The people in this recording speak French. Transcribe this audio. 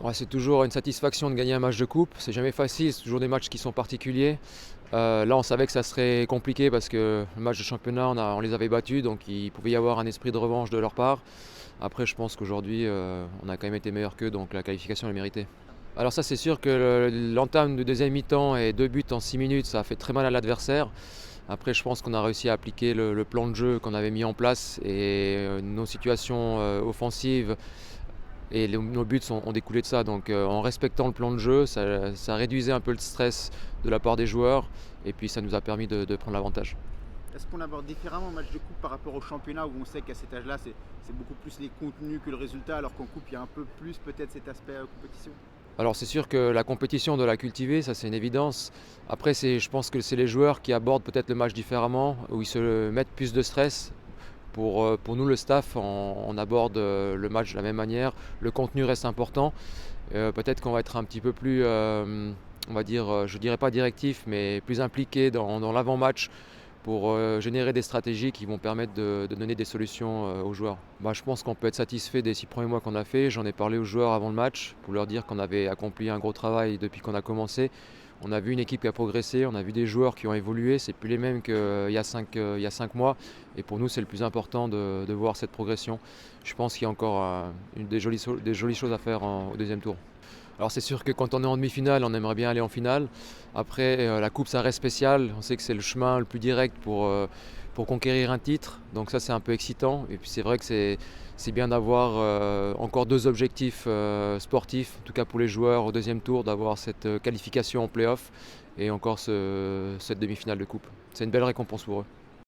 Ouais, c'est toujours une satisfaction de gagner un match de coupe. C'est jamais facile, c'est toujours des matchs qui sont particuliers. Là, on savait que ça serait compliqué parce que le match de championnat, on les avait battus, donc il pouvait y avoir un esprit de revanche de leur part. Après, je pense qu'aujourd'hui, on a quand même été meilleur qu'eux, donc la qualification est méritée. Alors ça, c'est sûr que l'entame du deuxième mi-temps et 2 buts en 6 minutes, ça a fait très mal à l'adversaire. Après, je pense qu'on a réussi à appliquer le plan de jeu qu'on avait mis en place et nos situations offensives et nos buts ont découlé de ça. Donc en respectant le plan de jeu, ça réduisait un peu le stress de la part des joueurs et puis ça nous a permis de prendre l'avantage. Est-ce qu'on aborde différemment un match de coupe par rapport au championnat où on sait qu'à cet âge-là, c'est beaucoup plus les contenus que le résultat, alors qu'en coupe, il y a un peu plus peut-être cet aspect compétition? Alors c'est sûr que la compétition, on doit la cultiver, ça c'est une évidence. Après, je pense que c'est les joueurs qui abordent peut-être le match différemment, où ils se mettent plus de stress. Pour nous, le staff, on aborde le match de la même manière. Le contenu reste important. Peut-être qu'on va être un petit peu plus, on va dire, je dirais pas directif, mais plus impliqué dans l'avant-match pour générer des stratégies qui vont permettre de donner des solutions aux joueurs. Bah, je pense qu'on peut être satisfait des 6 premiers mois qu'on a fait. J'en ai parlé aux joueurs avant le match pour leur dire qu'on avait accompli un gros travail depuis qu'on a commencé. On a vu une équipe qui a progressé, on a vu des joueurs qui ont évolué, c'est plus les mêmes qu'il y a 5 mois. Et pour nous, c'est le plus important de voir cette progression. Je pense qu'il y a encore des jolies choses à faire au deuxième tour. Alors c'est sûr que quand on est en demi-finale, on aimerait bien aller en finale. Après, la coupe, ça reste spécial. On sait que c'est le chemin le plus direct pour conquérir un titre. Donc ça, c'est un peu excitant. Et puis c'est vrai que c'est bien d'avoir encore deux objectifs sportifs, en tout cas pour les joueurs au deuxième tour, d'avoir cette qualification en play-off et encore cette demi-finale de coupe. C'est une belle récompense pour eux.